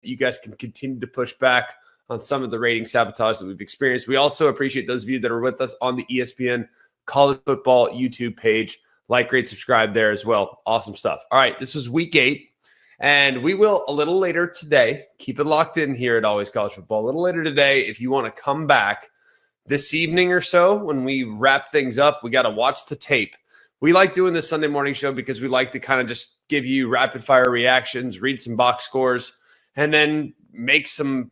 you guys can continue to push back on some of the rating sabotage that we've experienced. We also appreciate those of you that are with us on the ESPN College Football YouTube page. Like, rate, subscribe there as well. Awesome stuff. All right, this was week 8. And we will, a little later today, keep it locked in here at Always College Football. A little later today, if you want to come back this evening or so when we wrap things up, we got to watch the tape. We like doing this Sunday morning show because we like to kind of just give you rapid-fire reactions, read some box scores, and then make some,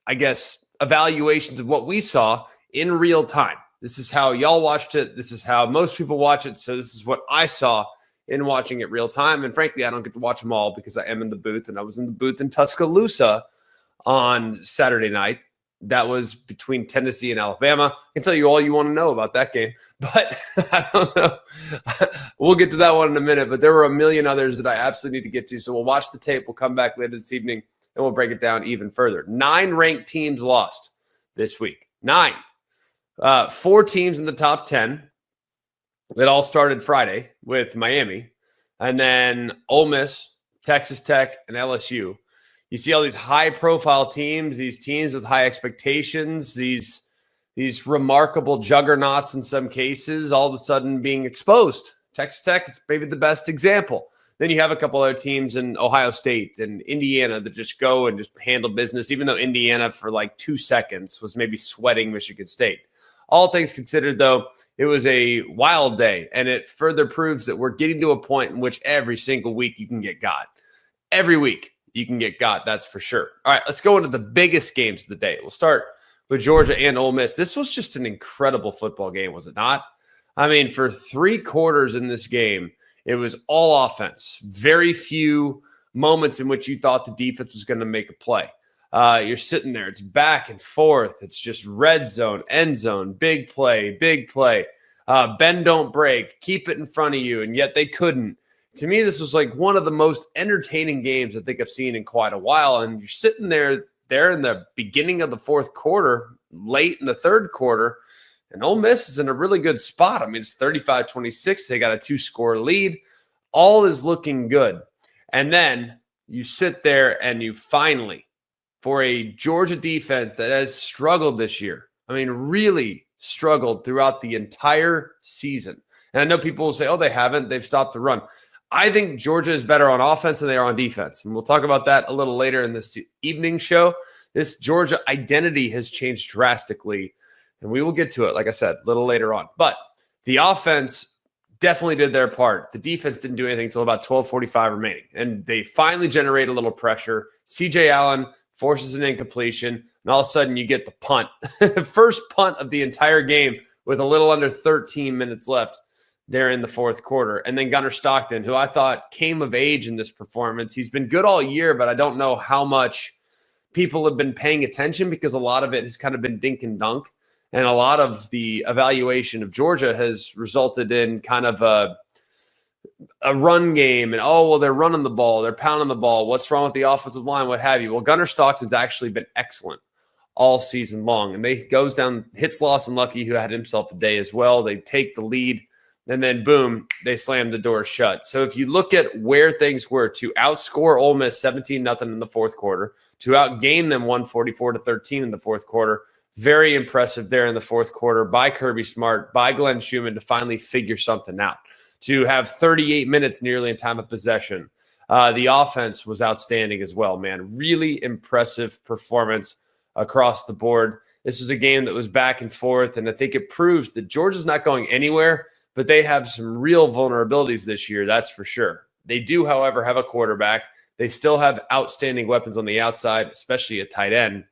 I guess, evaluations of what we saw in real time. This is how y'all watched it. This is how most people watch it. So this is what I saw in watching it real time. And frankly, I don't get to watch them all because I am in the booth, and I was in the booth in Tuscaloosa on Saturday night. That was between Tennessee and Alabama. I can tell you all you want to know about that game, but I don't know. We'll get to that one in a minute, but there were a million others that I absolutely need to get to. So we'll watch the tape. We'll come back later this evening, and we'll break it down even further. 9 ranked teams lost this week. 9. 4 teams in the top 10. It all started Friday with Miami, and then Ole Miss, Texas Tech, and LSU. You see all these high-profile teams, these teams with high expectations, these remarkable juggernauts in some cases, all of a sudden being exposed. Texas Tech is maybe the best example. Then you have a couple other teams in Ohio State and Indiana that just go and just handle business, even though Indiana for like 2 seconds was maybe sweating Michigan State. All things considered, though, it was a wild day, and it further proves that we're getting to a point in which every single week you can get got. Every week you can get got, that's for sure. All right, let's go into the biggest games of the day. We'll start with Georgia and Ole Miss. This was just an incredible football game, was it not? I mean, for 3 quarters in this game, it was all offense. Very few moments in which you thought the defense was going to make a play. You're sitting there. It's back and forth. It's just red zone, end zone, big play, big play. Bend, don't break. Keep it in front of you, and yet they couldn't. To me, this was like one of the most entertaining games I think I've seen in quite a while. And you're sitting there in the beginning of the 4th quarter, late in the 3rd quarter, and Ole Miss is in a really good spot. I mean, it's 35-26. They got a 2-score lead. All is looking good. And then you sit there and you finally, for a Georgia defense that has struggled this year, I mean, really struggled throughout the entire season. And I know people will say, oh, they haven't. They've stopped the run. I think Georgia is better on offense than they are on defense. And we'll talk about that a little later in this evening show. This Georgia identity has changed drastically, and we will get to it, like I said, a little later on. But the offense definitely did their part. The defense didn't do anything until about 12:45 remaining, and they finally generate a little pressure. C.J. Allen forces an incompletion, and all of a sudden you get the punt. First punt of the entire game with a little under 13 minutes left there in the 4th quarter. And then Gunnar Stockton, who I thought came of age in this performance. He's been good all year, but I don't know how much people have been paying attention because a lot of it has kind of been dink and dunk. And a lot of the evaluation of Georgia has resulted in kind of a run game and, oh, well, they're running the ball, they're pounding the ball. What's wrong with the offensive line? What have you? Well, Gunnar Stockton's actually been excellent all season long. And they goes down, hits Lawson Lucky, who had himself a day as well. They take the lead, and then boom, they slam the door shut. So if you look at where things were, to outscore Ole Miss 17-0 in the 4th quarter, to outgain them 144-13 in the 4th quarter, very impressive there in the 4th quarter by Kirby Smart, by Glenn Schumann to finally figure something out. To have 38 minutes nearly in time of possession. The offense was outstanding as well, man. Really impressive performance across the board. This was a game that was back and forth, and I think it proves that Georgia's not going anywhere, but they have some real vulnerabilities this year, that's for sure. They do, however, have a quarterback. They still have outstanding weapons on the outside, especially a tight end,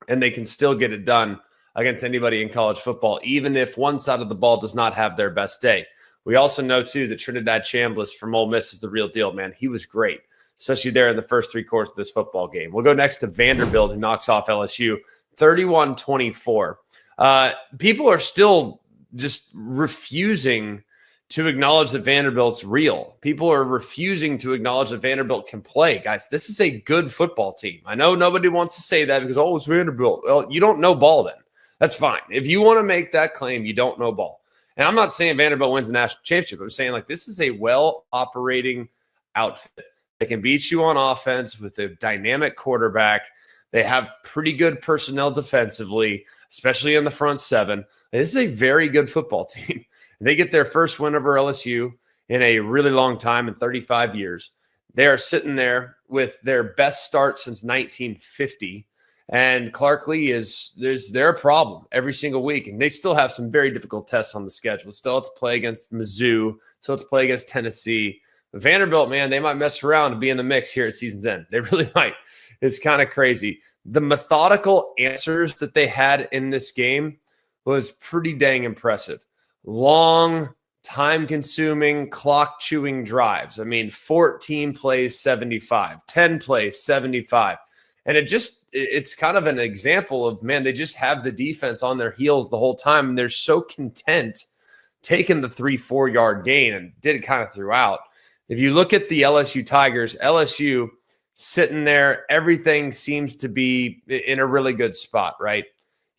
and they can still get it done against anybody in college football, even if one side of the ball does not have their best day. We also know, too, that Trinidad Chambliss from Ole Miss is the real deal, man. He was great, especially there in the first 3 quarters of this football game. We'll go next to Vanderbilt, who knocks off LSU 31-24. People are still just refusing to acknowledge that Vanderbilt's real. People are refusing to acknowledge that Vanderbilt can play. Guys, this is a good football team. I know nobody wants to say that because, oh, it's Vanderbilt. Well, you don't know ball then. That's fine. If you want to make that claim, you don't know ball. And I'm not saying Vanderbilt wins the national championship. I'm saying, like, this is a well-operating outfit They can beat you on offense with a dynamic quarterback. They have pretty good personnel defensively, especially in the front seven. This is a very good football team. They get their first win over LSU in a really long time, in 35 years. They are sitting there with their best start since 1950. And Clark Lee they're a problem every single week. And they still have some very difficult tests on the schedule. Still have to play against Mizzou. Still have to play against Tennessee. Vanderbilt, man, they might mess around and be in the mix here at season's end. They really might. It's kind of crazy. The methodical answers that they had in this game was pretty dang impressive. Long, time-consuming, clock-chewing drives. I mean, 14 plays, 75. 10 plays, 75. And it's kind of an example of, man, they just have the defense on their heels the whole time, and they're so content taking the 3-4 yard gain, and did it kind of throughout. If you look at the LSU Tigers, LSU sitting there, everything seems to be in a really good spot, right?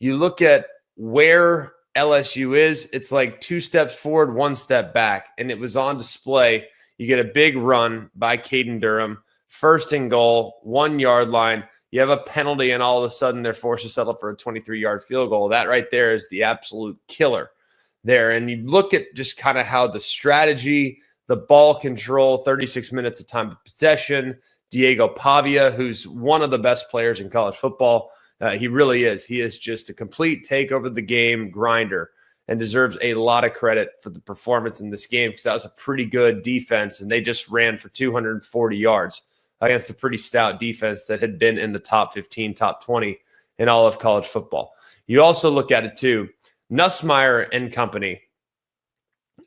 You look at where LSU is, it's like 2 steps forward, 1 step back, and it was on display. You get a big run by Caden Durham, first and goal, 1 yard line. You have a penalty, and all of a sudden they're forced to settle for a 23-yard field goal. That right there is the absolute killer there. And you look at just kind of how the strategy, the ball control, 36 minutes of time of possession. Diego Pavia, who's one of the best players in college football. He really is. He is just a complete take over the game grinder and deserves a lot of credit for the performance in this game, because that was a pretty good defense, and they just ran for 240 yards against a pretty stout defense that had been in the top 15, top 20 in all of college football. You also look at it too. Nussmeier and company.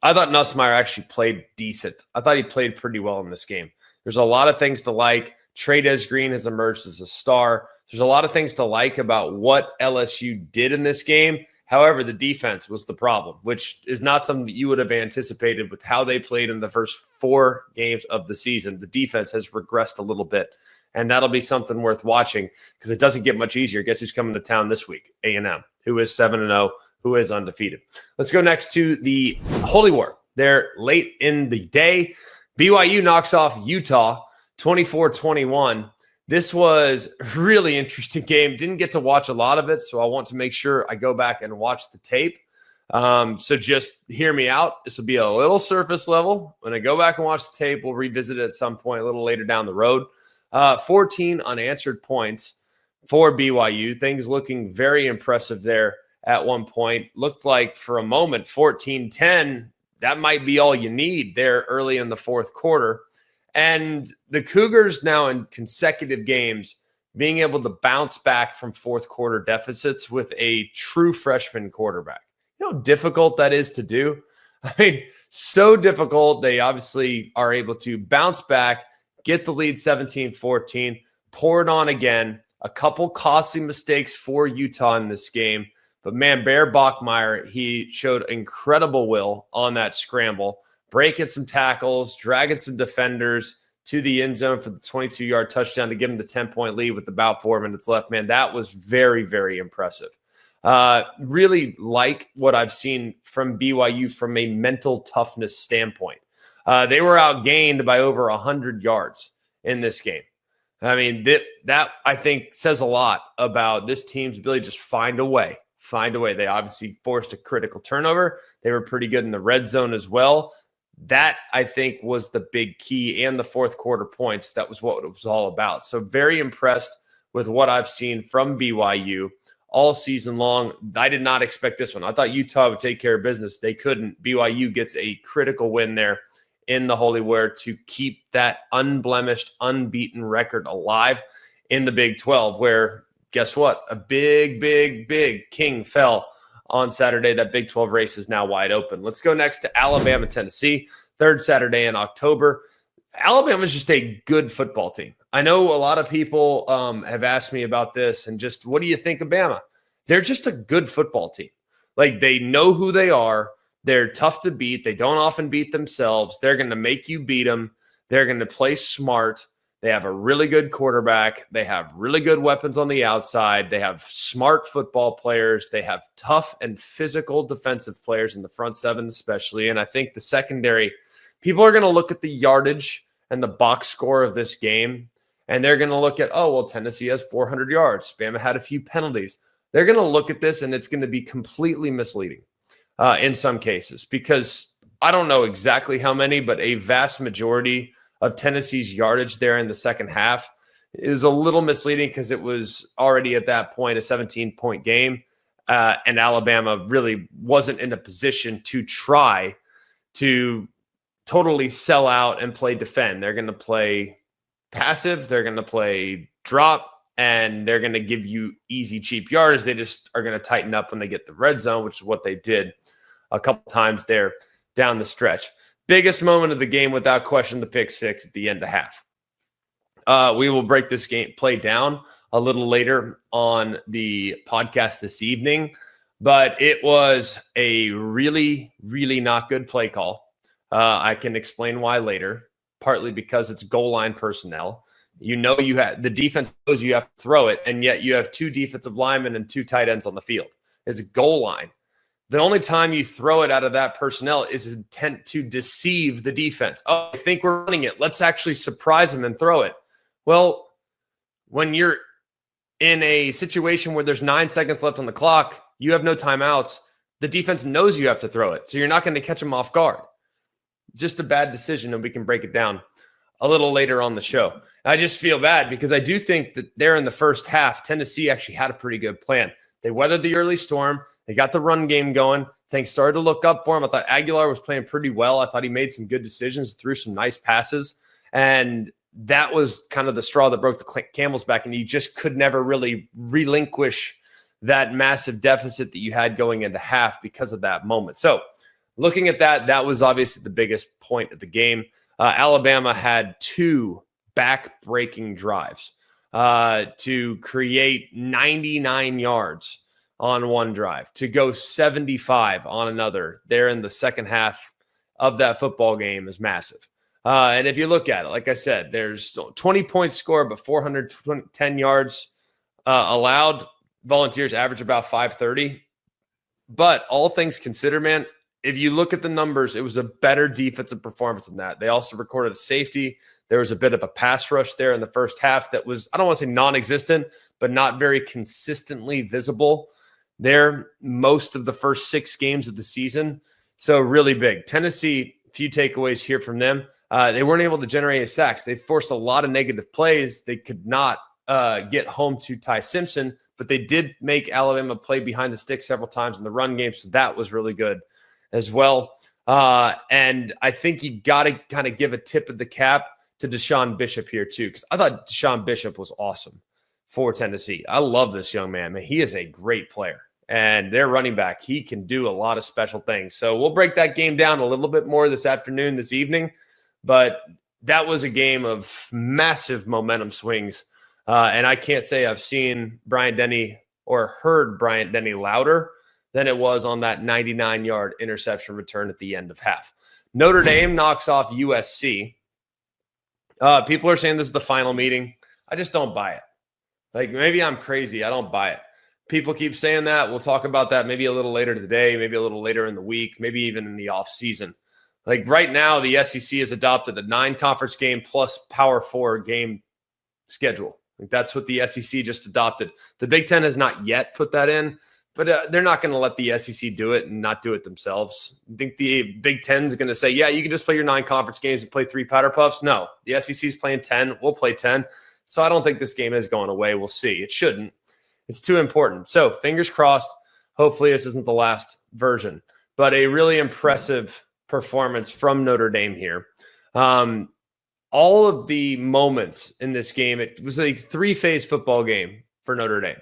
I thought Nussmeier actually played decent. I thought he played pretty well in this game. There's a lot of things to like. Trey'Dez Green has emerged as a star. There's a lot of things to like about what LSU did in this game. However, the defense was the problem, which is not something that you would have anticipated with how they played in the first 4 games of the season. The defense has regressed a little bit, and that'll be something worth watching, because it doesn't get much easier. Guess who's coming to town this week? A&M, who is 7-0, who is undefeated. Let's go next to the Holy War. They're late in the day. BYU knocks off Utah 24-21. This was a really interesting game. Didn't get to watch a lot of it, so I want to make sure I go back and watch the tape. So just hear me out. This will be a little surface level. When I go back and watch the tape, we'll revisit it at some point a little later down the road. 14 unanswered points for BYU. Things looking very impressive there at one point. Looked like for a moment 14-10, that might be all you need there early in the fourth quarter. And the Cougars now in consecutive games being able to bounce back from fourth quarter deficits with a true freshman quarterback. You know how difficult that is to do? I mean, so difficult. They obviously are able to bounce back, get the lead 17-14, pour it on again. A couple costly mistakes for Utah in this game. But man, Bear Bachmeier, he showed incredible will on that scramble, breaking some tackles, dragging some defenders to the end zone for the 22-yard touchdown to give him the 10-point lead with about 4 minutes left. Man, that was very, very impressive. Really like what I've seen from BYU from a mental toughness standpoint. They were outgained by over 100 yards in this game. I mean, that I think says a lot about this team's ability to just find a way. They obviously forced a critical turnover. They were pretty good in the red zone as well. That, I think, was the big key, and the fourth quarter points. That was what it was all about. So very impressed with what I've seen from BYU all season long. I did not expect this one. I thought Utah would take care of business. They couldn't. BYU gets a critical win there in the Holy War to keep that unblemished, unbeaten record alive in the Big 12, where, guess what? A big, big, big king fell on Saturday. That Big 12 race is now wide open. Let's go next to Alabama, Tennessee, third Saturday in October. Alabama is just a good football team. I know a lot of people have asked me about this and just, what do you think of Bama? They're just a good football team. Like, they know who they are. They're tough to beat. They don't often beat themselves. They're going to make you beat them. They're going to play smart. They have a really good quarterback. They have really good weapons on the outside. They have smart football players. They have tough and physical defensive players in the front seven especially. And I think the secondary, people are going to look at the yardage and the box score of this game, and they're going to look at, oh, well, Tennessee has 400 yards. Bama had a few penalties. They're going to look at this, and it's going to be completely misleading in some cases, because I don't know exactly how many, but a vast majority of Tennessee's yardage there in the second half is a little misleading because it was already at that point a 17-point game, and Alabama really wasn't in a position to try to totally sell out and play defend. They're going to play passive, they're going to play drop, and they're going to give you easy, cheap yards. They just are going to tighten up when they get the red zone, which is what they did a couple times there down the stretch. Biggest moment of the game, without question, the pick six at the end of half. We will break this game play down a little later on the podcast this evening, but it was a really, really not good play call. I can explain why later, partly because it's goal line personnel. You know, you have the defense knows you have to throw it, and yet you have two defensive linemen and two tight ends on the field. It's goal line. The only time you throw it out of that personnel is intent to deceive the defense. Oh, I think we're running it. Let's actually surprise them and throw it. Well, when you're in a situation where there's 9 seconds left on the clock, you have no timeouts, the defense knows you have to throw it. So you're not going to catch them off guard. Just a bad decision, and we can break it down a little later on the show. I just feel bad because I do think that there in the first half, Tennessee actually had a pretty good plan. They weathered the early storm. They got the run game going. Things started to look up for him. I thought Aguilar was playing pretty well. I thought he made some good decisions, threw some nice passes. And that was kind of the straw that broke the camel's back. And you just could never really relinquish that massive deficit that you had going into half because of that moment. So looking at that, that was obviously the biggest point of the game. Alabama had two back-breaking drives to create 99 yards on one drive, to go 75 on another there in the second half of that football game is massive. And if you look at it, like I said, there's 20-point score, but 410 yards allowed. Volunteers average about 530. But all things considered, man, if you look at the numbers, it was a better defensive performance than that. They also recorded a safety. There was a bit of a pass rush there in the first half that was, I don't want to say non-existent, but not very consistently visible there most of the first 6 games of the season. So really big. Tennessee, a few takeaways here from them. They weren't able to generate any sacks. They forced a lot of negative plays. They could not get home to Ty Simpson, but they did make Alabama play behind the stick several times in the run game. So that was really good as well. And I think you got to kind of give a tip of the cap to Deshaun Bishop here too, because I thought Deshaun Bishop was awesome for Tennessee. I love this young man. Man, he is a great player. And their running back, he can do a lot of special things. So we'll break that game down a little bit more this afternoon, this evening. But that was a game of massive momentum swings. And I can't say I've seen Bryant Denny or heard Bryant Denny louder than it was on that 99-yard interception return at the end of half. Notre Dame knocks off USC. People are saying this is the final meeting. I just don't buy it. Like, maybe I'm crazy. I don't buy it. People keep saying that. We'll talk about that maybe a little later today, maybe a little later in the week, maybe even in the off season. Like right now, the SEC has adopted a 9-conference game plus Power 4 game schedule. Like that's what the SEC just adopted. The Big Ten has not yet put that in, but they're not going to let the SEC do it and not do it themselves. I think the Big Ten is going to say, yeah, you can just play your 9-conference games and play 3 powder puffs. No, the SEC is playing 10. We'll play 10. So I don't think this game is going away. We'll see. It shouldn't. It's too important. So fingers crossed. Hopefully this isn't the last version, but a really impressive performance from Notre Dame here. All of the moments in this game, it was a 3-phase football game for Notre Dame.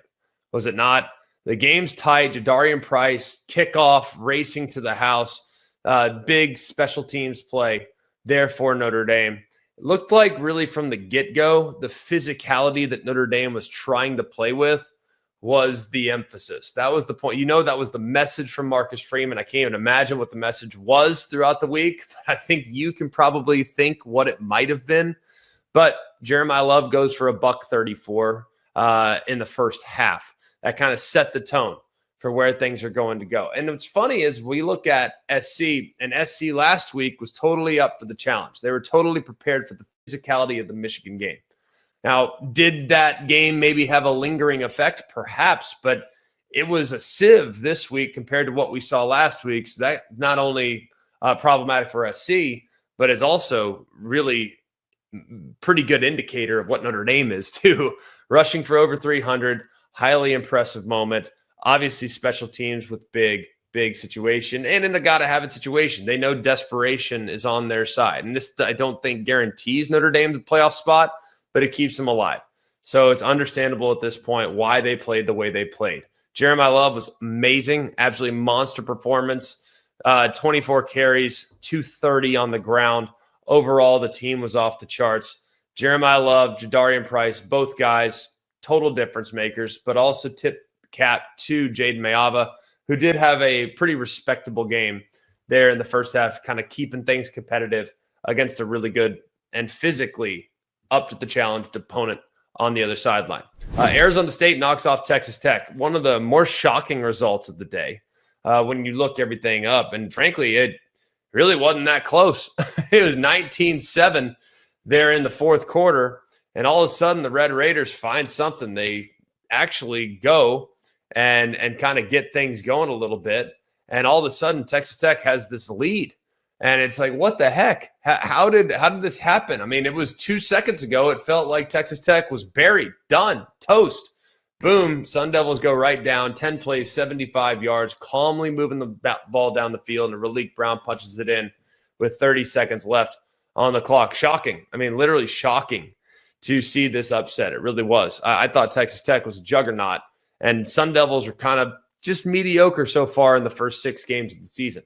Was it not? The game's tight. Jadarian Price, kickoff, racing to the house, big special teams play there for Notre Dame. It looked like really from the get-go, the physicality that Notre Dame was trying to play with was the emphasis. That was the point. You know, that was the message from Marcus Freeman. I can't even imagine what the message was throughout the week. But I think you can probably think what it might have been. But Jeremiah Love goes for $134 in the first half. That kind of set the tone for where things are going to go. And what's funny is we look at SC, and SC last week was totally up for the challenge. They were totally prepared for the physicality of the Michigan game. Now, did that game maybe have a lingering effect? Perhaps, but it was a sieve this week compared to what we saw last week. So that not only problematic for SC, but it's also really pretty good indicator of what Notre Dame is too. Rushing for over 300, highly impressive moment. Obviously, special teams with big situation, and in a gotta-have-it situation. They know desperation is on their side. And this, I don't think, guarantees Notre Dame's playoff spot, but it keeps them alive. So it's understandable at this point why they played the way they played. Jeremiah Love was amazing, absolutely monster performance. 24 carries, 230 on the ground. Overall, the team was off the charts. Jeremiah Love, Jadarian Price, both guys, total difference makers, but also tip cap to Jaden Mayava, who did have a pretty respectable game there in the first half, kind of keeping things competitive against a really good and physically up to the challenge opponent on the other sideline. Arizona State knocks off Texas Tech. One of the more shocking results of the day when you looked everything up. And frankly, it really wasn't that close. It was 19-7 there in the fourth quarter. And all of a sudden, the Red Raiders find something. They actually go and kind of get things going a little bit. And all of a sudden, Texas Tech has this lead. And it's like, what the heck? How did this happen? I mean, it was 2 seconds ago. It felt like Texas Tech was buried, done, toast. Boom, Sun Devils go right down, 10 plays, 75 yards, calmly moving the ball down the field, and Raleek Brown punches it in with 30 seconds left on the clock. Shocking. I mean, literally shocking to see this upset. It really was. I thought Texas Tech was a juggernaut, and Sun Devils are kind of just mediocre so far in the first 6 games of the season.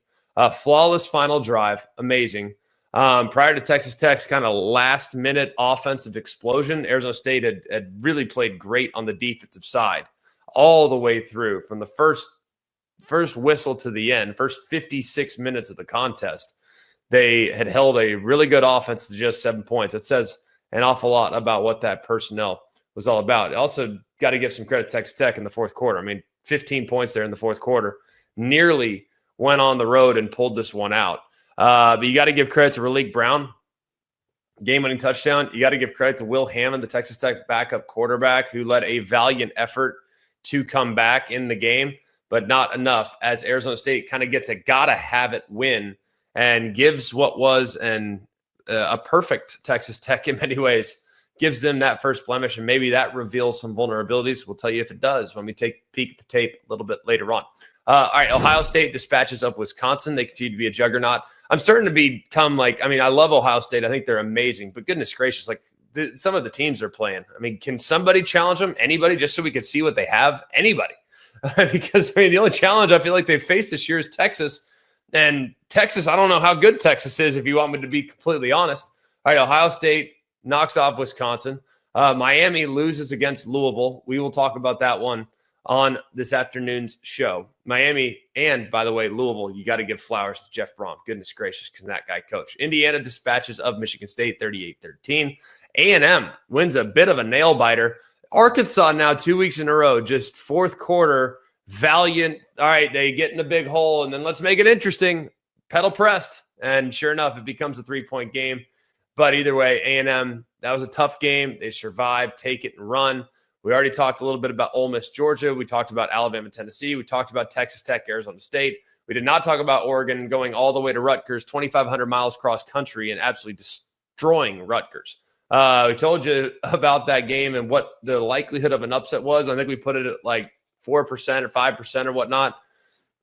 Flawless final drive, amazing. Prior to Texas Tech's kind of last-minute offensive explosion, Arizona State had really played great on the defensive side all the way through, from the first whistle to the end, first 56 minutes of the contest. They had held a really good offense to just 7 points. It says an awful lot about what that personnel was all about. Also, got to give some credit to Texas Tech in the fourth quarter. I mean, 15 points there in the fourth quarter. Nearly went on the road and pulled this one out. But you got to give credit to Raleek Brown, game-winning touchdown. You got to give credit to Will Hammond, the Texas Tech backup quarterback, who led a valiant effort to come back in the game, but not enough, as Arizona State kind of gets a gotta-have-it win and gives what was a perfect Texas Tech in many ways, gives them that first blemish, and maybe that reveals some vulnerabilities. We'll tell you if it does when we take a peek at the tape a little bit later on. All right, Ohio State dispatches of Wisconsin. They continue to be a juggernaut. I'm starting to become like, I mean, I love Ohio State. I think they're amazing, but goodness gracious, like some of the teams they're playing. I mean, can somebody challenge them? Anybody, just so we could see what they have? Anybody. Because, I mean, the only challenge I feel like they've faced this year is Texas. And Texas, I don't know how good Texas is, if you want me to be completely honest. All right, Ohio State knocks off Wisconsin. Miami loses against Louisville. We will talk about that one on this afternoon's show. Miami and, by the way, Louisville, you got to give flowers to Jeff Brom. Goodness gracious, because that guy coached. Indiana dispatches of Michigan State 38-13. A&M wins a bit of a nail-biter. Arkansas now 2 weeks in a row, just fourth quarter, valiant. All right, they get in a big hole, and then let's make it interesting. Pedal pressed, and sure enough, it becomes a 3-point game. But either way, A&M, that was a tough game. They survived, take it, and run. We already talked a little bit about Ole Miss, Georgia. We talked about Alabama, Tennessee. We talked about Texas Tech, Arizona State. We did not talk about Oregon going all the way to Rutgers, 2,500 miles cross country, and absolutely destroying Rutgers. We told you about that game and what the likelihood of an upset was. I think we put it at like 4% or 5% or whatnot.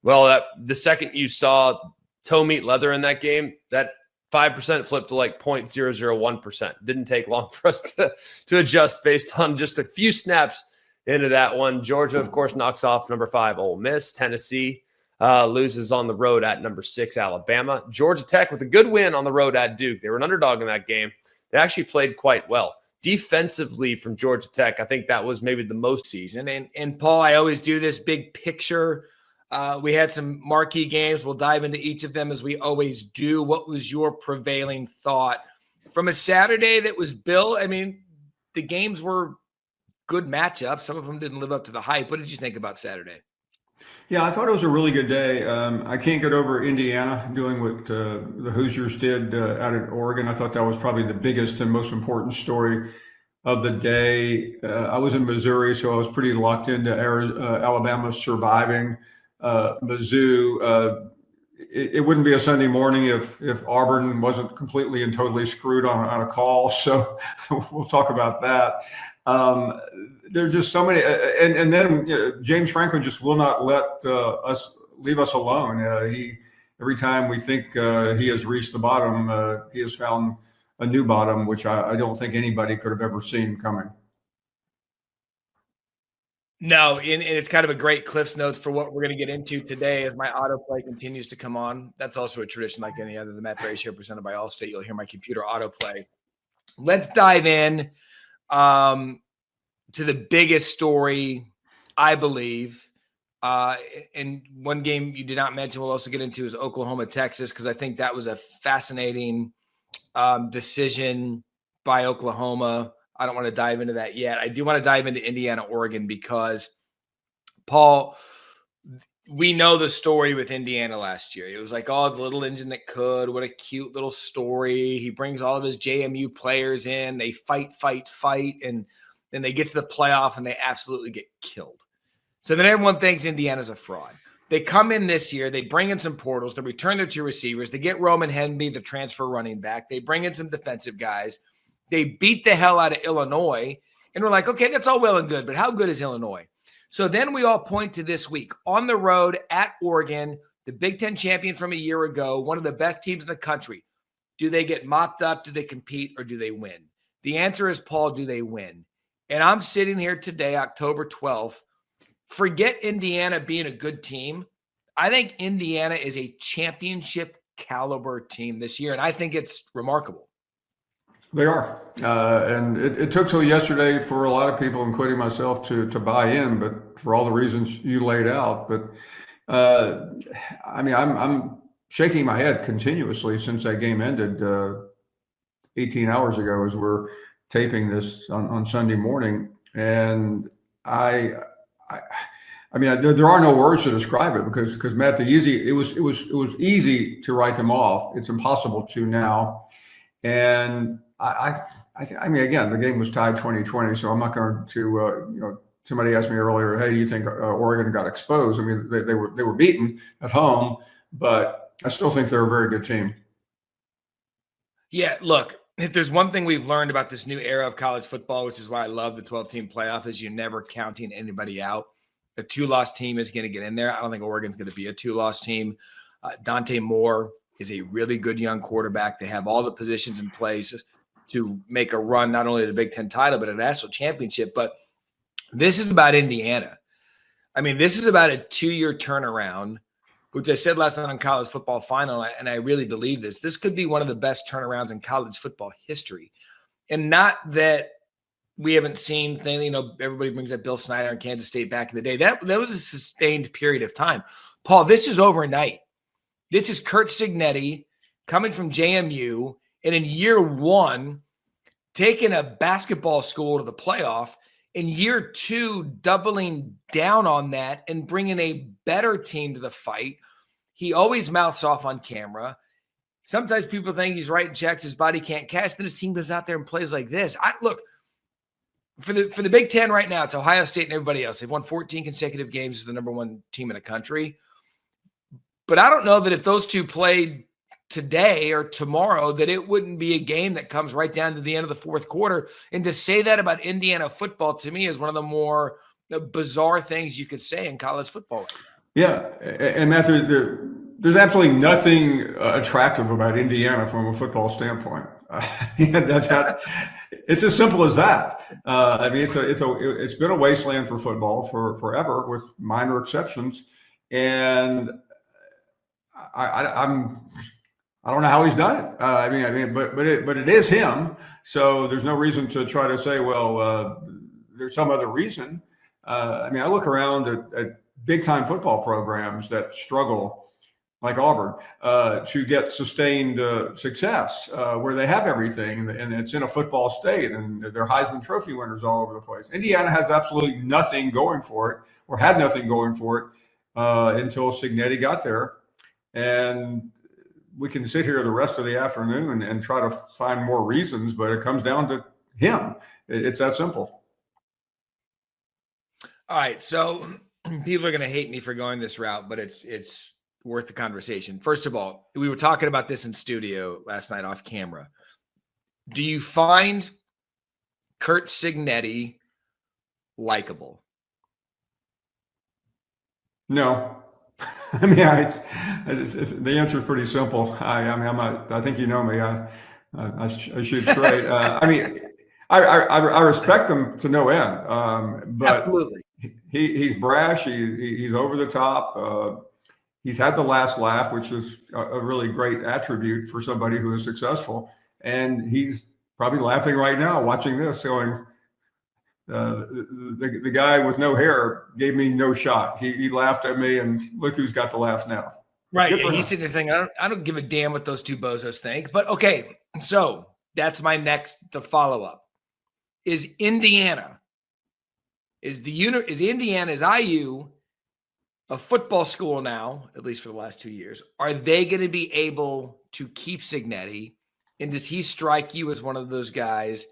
Well, the second you saw toe meet leather in that game, that 5% flipped to like 0.001%. Didn't take long for us to adjust based on just a few snaps into that one. Georgia, of course, knocks off number 5 Ole Miss. Tennessee loses on the road at number 6 Alabama. Georgia Tech with a good win on the road at Duke. They were an underdog in that game. They actually played quite well. Defensively from Georgia Tech, I think that was maybe the most season. And Paul, I always do this big picture. We had some marquee games. We'll dive into each of them as we always do. What was your prevailing thought from a Saturday that was built? I mean, the games were good matchups. Some of them didn't live up to the hype. What did you think about Saturday? Yeah, I thought it was a really good day. I can't get over Indiana doing what the Hoosiers did out at Oregon. I thought that was probably the biggest and most important story of the day. I was in Missouri, so I was pretty locked into Alabama surviving. Mizzou, it wouldn't be a Sunday morning if Auburn wasn't completely and totally screwed on a call. So we'll talk about that. Um, there's just so many, and then James Franklin just will not let us leave us alone. He every time we think he has reached the bottom, he has found a new bottom, which I don't think anybody could have ever seen coming. No, and it's kind of a great Cliff's Notes for what we're going to get into today as my autoplay continues to come on. That's also a tradition like any other. The Matt Berry Show presented by Allstate. You'll hear my computer autoplay. Let's dive in to the biggest story, I believe. And one game you did not mention we'll also get into is Oklahoma, Texas, because I think that was a fascinating decision by Oklahoma. I don't want to dive into that yet. I do want to dive into Indiana, Oregon, because, Paul, we know the story with Indiana last year. It was like, oh, the little engine that could. What a cute little story. He brings all of his JMU players in. They fight, and then they get to the playoff and they absolutely get killed. So then everyone thinks Indiana's a fraud. They come in this year. They bring in some portals. They return their two receivers. They get Roman Henby, the transfer running back. They bring in some defensive guys. They beat the hell out of Illinois. And we're like, okay, that's all well and good, but how good is Illinois? So then we all point to this week on the road at Oregon, the Big Ten champion from a year ago, one of the best teams in the country. Do they get mopped up? Do they compete, or do they win? The answer is, Paul, do they win? And I'm sitting here today, October 12th. Forget Indiana being a good team. I think Indiana is a championship caliber team this year, and I think it's remarkable. They are. And it took till yesterday for a lot of people, including myself, to buy in, but for all the reasons you laid out. But I mean, I'm shaking my head continuously since that game ended 18 hours ago as we're taping this on Sunday morning. And I mean, there are no words to describe it because Matt, it was easy to write them off. It's impossible to now. And I mean, again, the game was tied 20-20, so I'm not going to, somebody asked me earlier, hey, do you think Oregon got exposed? I mean, they were beaten at home, but I still think they're a very good team. Yeah, look, if there's one thing we've learned about this new era of college football, which is why I love the 12-team playoff, is you're never counting anybody out. A 2-loss team is going to get in there. I don't think Oregon's going to be a 2-loss team. Dante Moore is a really good young quarterback. They have all the positions in place to make a run, not only at the Big Ten title, but a national championship. But this is about Indiana. I mean, this is about a 2-year turnaround, which I said last night on College Football Final, and I really believe this. This could be one of the best turnarounds in college football history. And not that we haven't seen things, everybody brings up Bill Snyder and Kansas State back in the day. That was a sustained period of time. Paul, this is overnight. This is Curt Cignetti coming from JMU, and in year one, taking a basketball school to the playoff. In year two, doubling down on that and bringing a better team to the fight. He always mouths off on camera. Sometimes people think he's writing checks his body can't cash. Then his team goes out there and plays like this. Look, for the Big Ten right now, it's Ohio State and everybody else. They've won 14 consecutive games as the number one team in the country. But I don't know that if those two played today or tomorrow, that it wouldn't be a game that comes right down to the end of the fourth quarter. And to say that about Indiana football, to me, is one of the more bizarre things you could say in college football. Yeah. And Matthew, there's absolutely nothing attractive about Indiana from a football standpoint. It's as simple as that. I mean, it's been a wasteland for football for forever, with minor exceptions. And I don't know how he's done it. I mean, but it is him. So there's no reason to try to say, well, there's some other reason. I mean, I look around at big time football programs that struggle, like Auburn, to get sustained success, where they have everything and it's in a football state and they're Heisman Trophy winners all over the place. Indiana has absolutely nothing going for it, or had nothing going for it. until Cignetti got there. And we can sit here the rest of the afternoon and try to find more reasons, but it comes down to him. It's that simple. All right. So people are going to hate me for going this route, but it's worth the conversation. First of all, we were talking about this in studio last night off camera. Do you find Curt Cignetti likable? No. I mean, the answer is pretty simple. I think you know me. I shoot straight. I mean, I respect him to no end. But absolutely, he's brash. He's over the top. He's had the last laugh, which is a really great attribute for somebody who is successful. And he's probably laughing right now, watching this, going, the guy with no hair gave me no shot. He laughed at me, and look who's got the laugh now. Right. He's sitting there thinking, I don't give a damn what those two bozos think. But okay, so that's my next follow up. Is Indiana, is IU a football school now, at least for the last 2 years? Are they going to be able to keep Cignetti? And does he strike you as one of those guys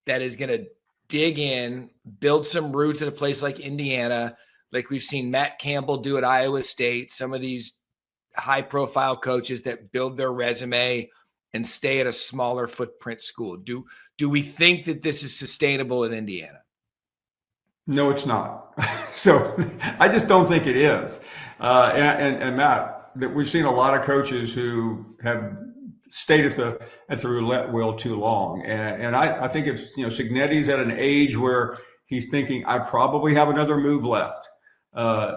that is going to dig in, build some roots at a place like Indiana, like we've seen Matt Campbell do at Iowa State, some of these high-profile coaches that build their resume and stay at a smaller footprint school? Do we think that this is sustainable in Indiana? No, it's not. So I just don't think it is. And Matt, that we've seen a lot of coaches who have stayed at the roulette wheel too long. And I think if, Cignetti's at an age where he's thinking, I probably have another move left.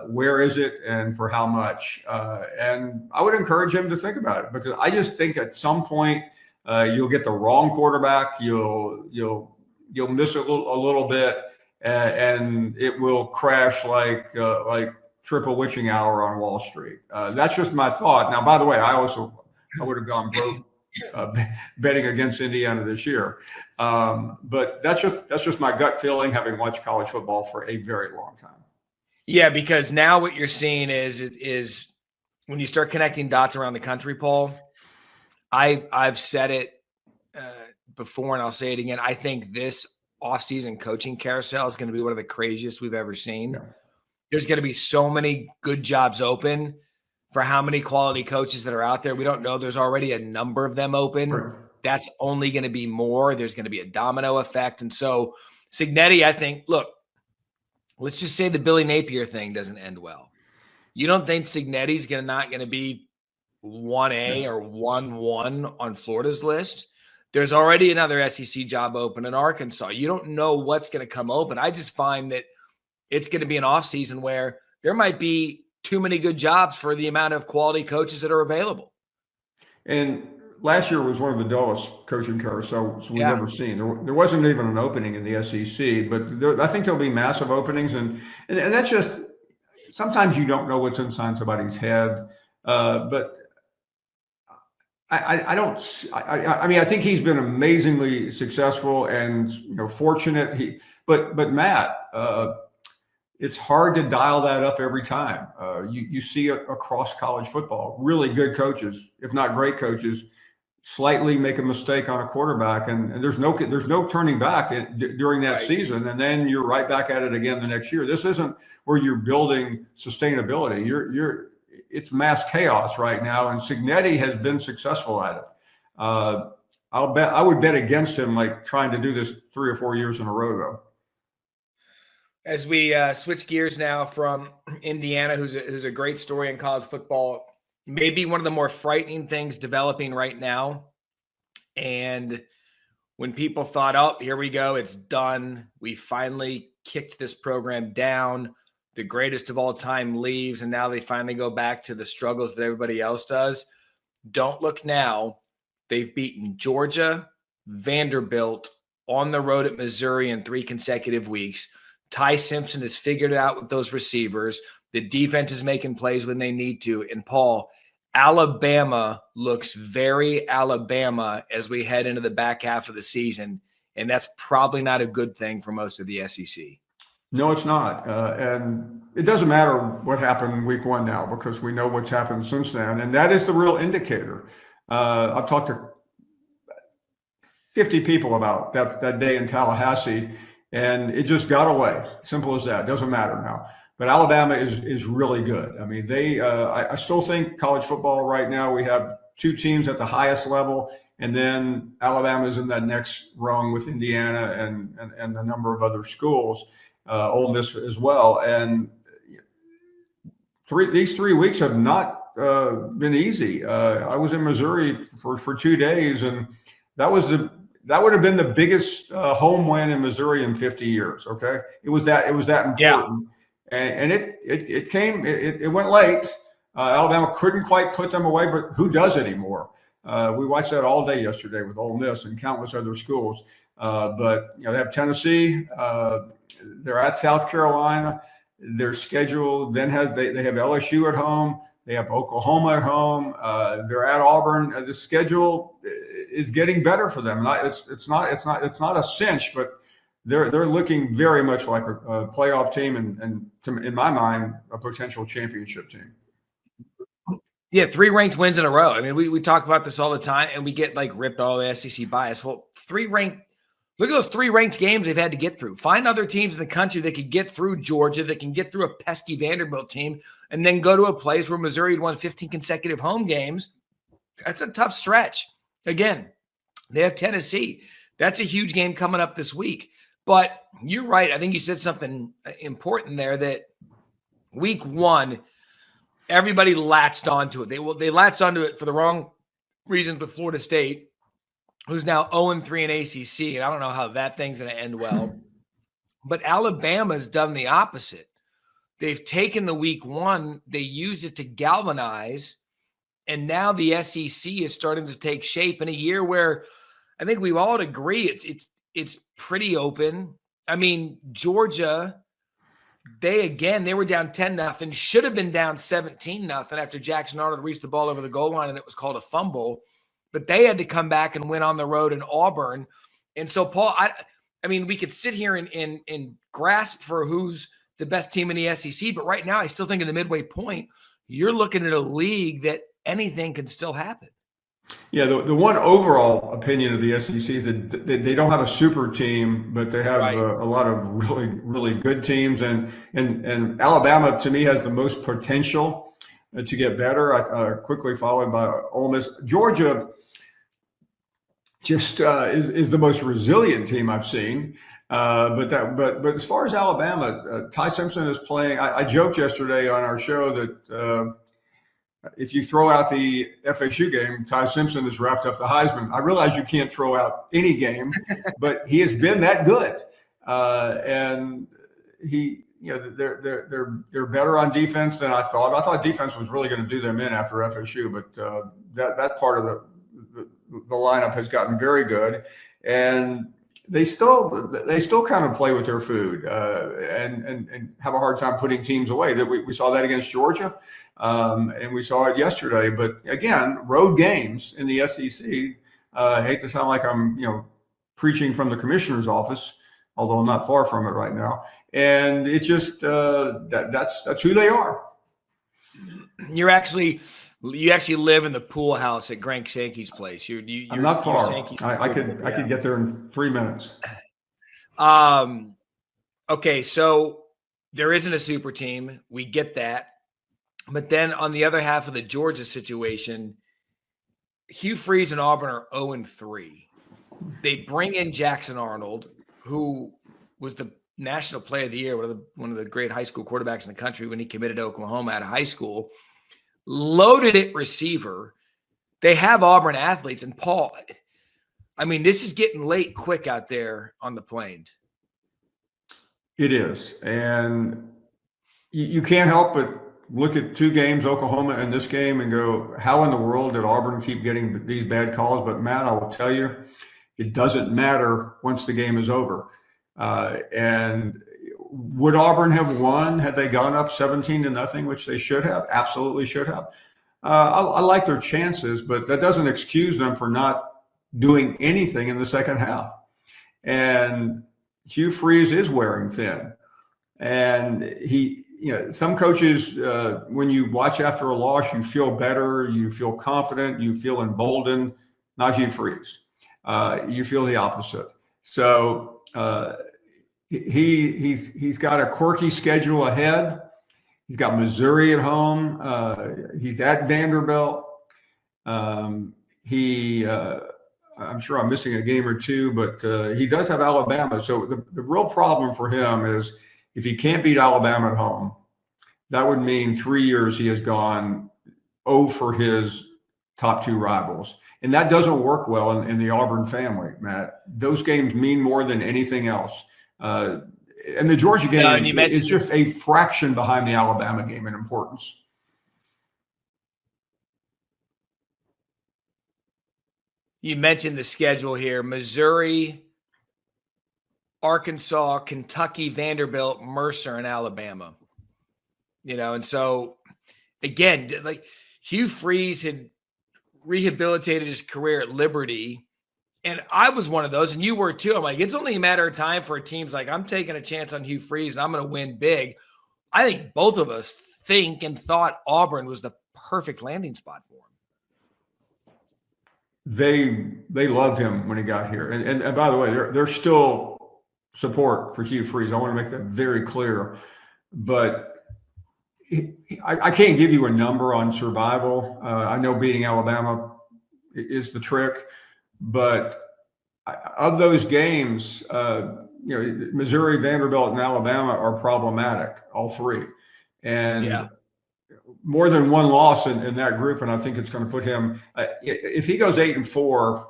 Where is it and for how much? And I would encourage him to think about it, because I just think at some point you'll get the wrong quarterback. You'll miss a little bit, and it will crash like triple witching hour on Wall Street. That's just my thought. Now, by the way, I would have gone broke betting against Indiana this year. But that's just my gut feeling, having watched college football for a very long time. Yeah, because now what you're seeing is when you start connecting dots around the country, Paul, I've said it before and I'll say it again. I think this offseason coaching carousel is going to be one of the craziest we've ever seen. Yeah. There's going to be so many good jobs open for how many quality coaches that are out there. We don't know. There's already a number of them open. Right. That's only going to be more. There's going to be a domino effect. And so Cignetti, I think, look, let's just say the Billy Napier thing doesn't end well. You don't think Cignetti's not going to be 1A or 1-1 on Florida's list? There's already another SEC job open in Arkansas. You don't know what's going to come open. I just find that it's going to be an offseason where there might be too many good jobs for the amount of quality coaches that are available. And last year was one of the dullest coaching carousels we've ever seen. There wasn't even an opening in the SEC, but I think there'll be massive openings. And that's just, sometimes you don't know what's inside somebody's head. But I mean, I think he's been amazingly successful and, fortunate. But Matt, it's hard to dial that up every time. You see it across college football. Really good coaches, if not great coaches, slightly make a mistake on a quarterback, and there's no turning back during that season, and then you're right back at it again the next year. This isn't where you're building sustainability. It's mass chaos right now, and Cignetti has been successful at it. I would bet against him, like trying to do this 3 or 4 years in a row, though. As we switch gears now from Indiana, who's a great story in college football, maybe one of the more frightening things developing right now. And when people thought, oh, here we go, it's done, we finally kicked this program down, the greatest of all time leaves, and now they finally go back to the struggles that everybody else does. Don't look now. They've beaten Georgia, Vanderbilt, on the road at Missouri in 3 consecutive weeks. Ty Simpson has figured it out with those receivers. The defense is making plays when they need to. And Paul, Alabama looks very Alabama as we head into the back half of the season. And that's probably not a good thing for most of the SEC. No, it's not. And it doesn't matter what happened week one now, because we know what's happened since then. And that is the real indicator. I've talked to 50 people about that day in Tallahassee, and it just got away. Simple as that. Doesn't matter now. But Alabama is really good. I mean, I still think college football right now, we have two teams at the highest level, and then Alabama is in that next rung with Indiana and a number of other schools, Ole Miss as well. And these 3 weeks have not been easy. I was in Missouri for 2 days, and that would have been the biggest home win in Missouri in 50 years. Okay, it was that important. Yeah. And it went late. Alabama couldn't quite put them away, but who does anymore? We watched that all day yesterday with Ole Miss and countless other schools. But they have Tennessee. They're at South Carolina. Their schedule then they have LSU at home. They have Oklahoma at home. They're at Auburn. The schedule is getting better for them. It's not a cinch, but they're looking very much like a playoff team, and in my mind, a potential championship team. Yeah, 3 ranked wins in a row. I mean, we talk about this all the time, and we get like ripped all the SEC bias. Well, 3 ranked. Look at those 3 ranked games they've had to get through. Find other teams in the country that could get through Georgia, that can get through a pesky Vanderbilt team, and then go to a place where Missouri had won 15 consecutive home games. That's a tough stretch. Again, they have Tennessee. That's a huge game coming up this week. But you're right. I think you said something important there, that week one, everybody latched onto it. They latched onto it for the wrong reasons with Florida State, who's now 0-3 in ACC, and I don't know how that thing's going to end well. But Alabama's done the opposite. They've taken the week one, they used it to galvanize, and now the SEC is starting to take shape in a year where I think we all agree it's pretty open. I mean, Georgia, they were down 10-0, should have been down 17-0 after Jackson Arnold reached the ball over the goal line and it was called a fumble. But they had to come back and win on the road in Auburn. And so, Paul, I mean, we could sit here and grasp for who's the best team in the SEC, but right now I still think in the midway point, you're looking at a league that anything can still happen. Yeah, the one overall opinion of the SEC is that they don't have a super team, but they have a lot of really, really good teams. And Alabama, to me, has the most potential to get better, quickly followed by Ole Miss. Georgia just is the most resilient team I've seen. But as far as Alabama, Ty Simpson is playing. I joked yesterday on our show that if you throw out the FSU game, Ty Simpson has wrapped up the Heisman. I realize you can't throw out any game, but he has been that good, and they're better on defense than I thought. I thought defense was really going to do them in after FSU, but that part of the lineup has gotten very good, and they still kind of play with their food and have a hard time putting teams away. That we saw that against Georgia, and we saw it yesterday. But again, road games in the SEC. I hate to sound like I'm preaching from the commissioner's office, although I'm not far from it right now. And it's just that's who they are. You actually live in the pool house at Greg Sankey's place. I'm not far. I could get there in 3 minutes. Okay, so there isn't a super team. We get that. But then on the other half of the Georgia situation, Hugh Freeze and Auburn are 0-3. They bring in Jackson Arnold, who was the National Player of the Year, one of the great high school quarterbacks in the country when he committed to Oklahoma out of high school. Loaded at receiver. They have Auburn athletes. And Paul, I mean, this is getting late quick out there on the Plains. It is. And you can't help but look at 2 games, Oklahoma and this game, and go, how in the world did Auburn keep getting these bad calls? But Matt, I will tell you, it doesn't matter once the game is over. And would Auburn have won had they gone up 17-0, which they should have? Absolutely should have. I like their chances, but that doesn't excuse them for not doing anything in the second half. And Hugh Freeze is wearing thin. And some coaches, when you watch after a loss, you feel better, you feel confident, you feel emboldened. Not Hugh Freeze. You feel the opposite. So he's got a quirky schedule ahead. He's got Missouri at home. He's at Vanderbilt. I'm sure I'm missing a game or two, but he does have Alabama. So the real problem for him is if he can't beat Alabama at home, that would mean 3 years he has gone 0 for his top 2 rivals. And that doesn't work well in the Auburn family, Matt. Those games mean more than anything else. And the Georgia game is just a fraction behind the Alabama game in importance. You mentioned the schedule here: Missouri, Arkansas, Kentucky, Vanderbilt, Mercer, and Alabama. And so again, like Hugh Freeze had rehabilitated his career at Liberty. And I was one of those, and you were too. I'm like, it's only a matter of time for teams like, I'm taking a chance on Hugh Freeze and I'm going to win big. I think both of us think and thought Auburn was the perfect landing spot for him. They loved him when he got here. And by the way, there's still support for Hugh Freeze. I want to make that very clear. But I can't give you a number on survival. I know beating Alabama is the trick. But of those games, Missouri, Vanderbilt, and Alabama are problematic, all 3. And more than one loss in that group, and I think it's going to put him, if he goes 8-4,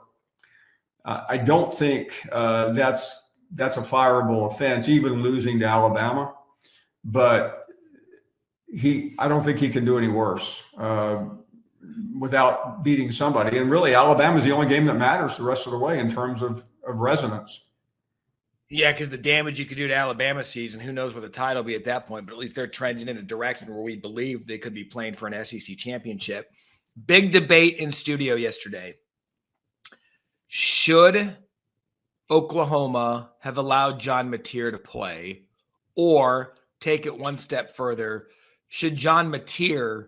I don't think that's a fireable offense, even losing to Alabama. But I don't think he can do any worse without beating somebody. And really, Alabama's the only game that matters the rest of the way in terms of resonance. Yeah, because the damage you could do to Alabama's season, who knows what the title will be at that point, but at least they're trending in a direction where we believe they could be playing for an SEC championship. Big debate in studio yesterday. Should Oklahoma have allowed John Mateer to play, or take it one step further, should John Mateer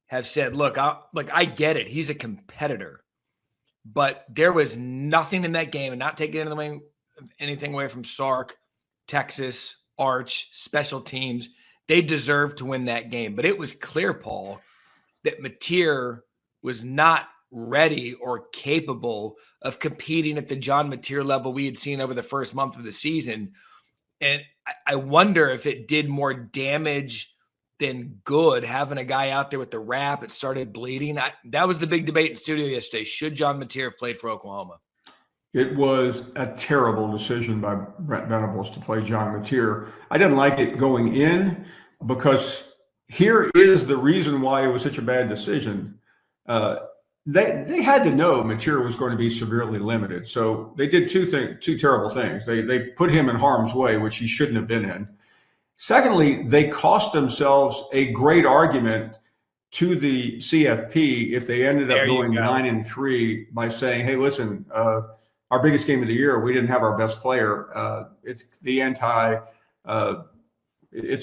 have said, look, I get it. He's a competitor, but there was nothing in that game, and not taking anything away from Sark, Texas, Arch, special teams. They deserved to win that game. But it was clear, Paul, that Mateer was not ready or capable of competing at the John Mateer level we had seen over the first month of the season. And I wonder if it did more damage than good, having a guy out there with the wrap. It started bleeding. That was the big debate in studio yesterday. Should John Mateer have played for Oklahoma? It was a terrible decision by Brent Venables to play John Mateer. I didn't like it going in, because here is the reason why it was such a bad decision. They had to know Mateer was going to be severely limited. So they did two terrible things. They put him in harm's way, which he shouldn't have been in. Secondly, they cost themselves a great argument to the CFP if they ended up going 9-3 by saying, hey, listen, our biggest game of the year, we didn't have our best player. It's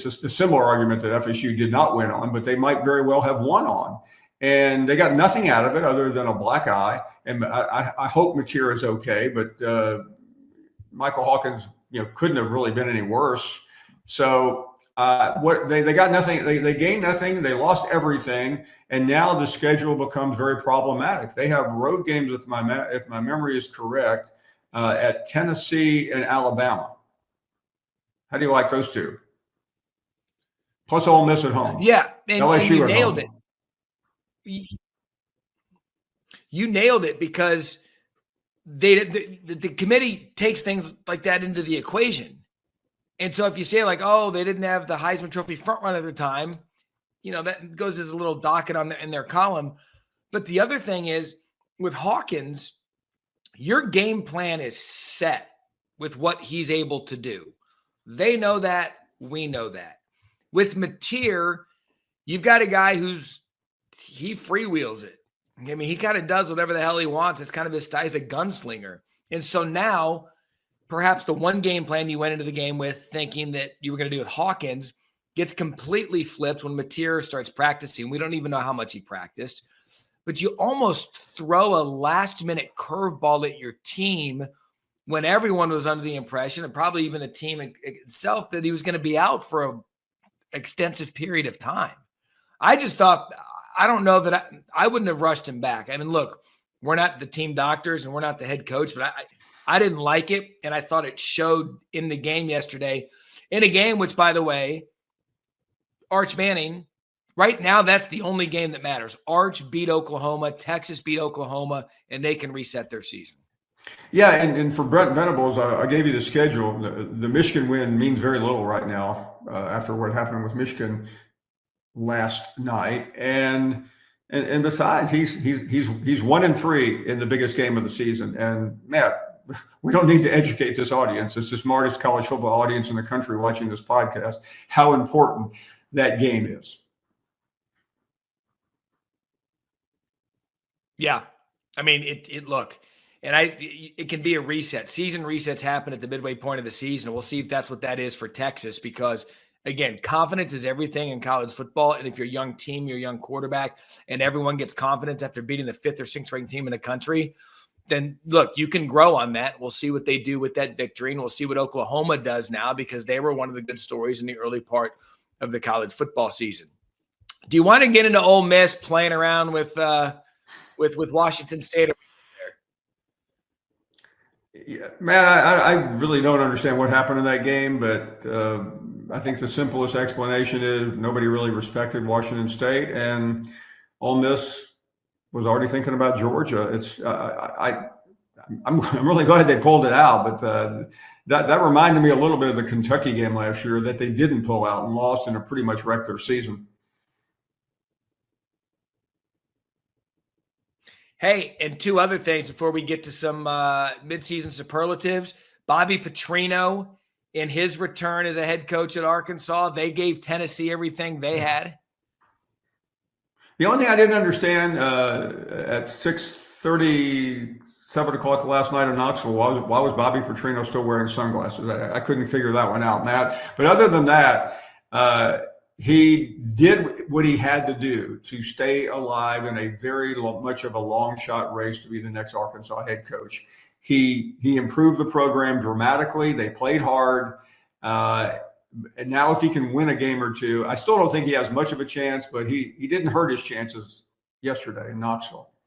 a similar argument that FSU did not win on, but they might very well have won on. And they got nothing out of it other than a black eye. And I hope Mateer is okay, but Michael Hawkins, couldn't have really been any worse. So they got nothing. They gained nothing. They lost everything, and now the schedule becomes very problematic. They have road games, if my memory is correct, at Tennessee and Alabama. How do you like those two? Plus Ole Miss at home. Yeah, and you nailed it. You nailed it, because the committee takes things like that into the equation. And so if you say like, oh, they didn't have the Heisman Trophy front runner at the time, that goes as a little docket in their column. But the other thing is, with Hawkins, your game plan is set with what he's able to do. They know that. We know that. With Mateer, you've got a guy he freewheels it. I mean, he kind of does whatever the hell he wants. It's kind of his style. He's a gunslinger. And so now, perhaps the one game plan you went into the game with thinking that you were going to do with Hawkins gets completely flipped when Mateer starts practicing. We don't even know how much he practiced, but you almost throw a last-minute curveball at your team when everyone was under the impression, and probably even the team itself, that he was going to be out for an extensive period of time. I just thought, I don't know that I wouldn't have rushed him back. I mean, look, we're not the team doctors and we're not the head coach, but I didn't like it, and I thought it showed in the game yesterday, in a game which, by the way, Arch Manning, right now, that's the only game that matters. Arch beat Oklahoma, Texas beat Oklahoma, and they can reset their season. Yeah, and for Brent Venables, I gave you the schedule. The Michigan win means very little right now after what happened with Michigan last night, and besides, he's 1-3 in the biggest game of the season. And Matt, we don't need to educate this audience. It's the smartest college football audience in the country watching this podcast, how important that game is. Yeah, I mean, it look. And it can be a reset. Season resets happen at the midway point of the season. We'll see if that's what that is for Texas, because, again, confidence is everything in college football. And if you're a young team, you're a young quarterback, and everyone gets confidence after beating the 5th or 6th ranked team in the country, then look, you can grow on that. We'll see what they do with that victory, and we'll see what Oklahoma does now, because they were one of the good stories in the early part of the college football season. Do you want to get into Ole Miss playing around with Washington State? Yeah, man, I really don't understand what happened in that game, but I think the simplest explanation is nobody really respected Washington State, and Ole Miss was already thinking about Georgia. I'm really glad they pulled it out, but that reminded me a little bit of the Kentucky game last year that they didn't pull out and lost and pretty much wrecked their season. Hey, and two other things before we get to some midseason superlatives. Bobby Petrino, in his return as a head coach at Arkansas, they gave Tennessee everything they had. The only thing I didn't understand at 6:30, 7 o'clock last night in Knoxville, why was Bobby Petrino still wearing sunglasses? I couldn't figure that one out, Matt. But other than that, he did what he had to do to stay alive in a very much of a long shot race to be the next Arkansas head coach. He improved the program dramatically. They played hard. And now if he can win a game or two, I still don't think he has much of a chance, but he didn't hurt his chances yesterday in Knoxville.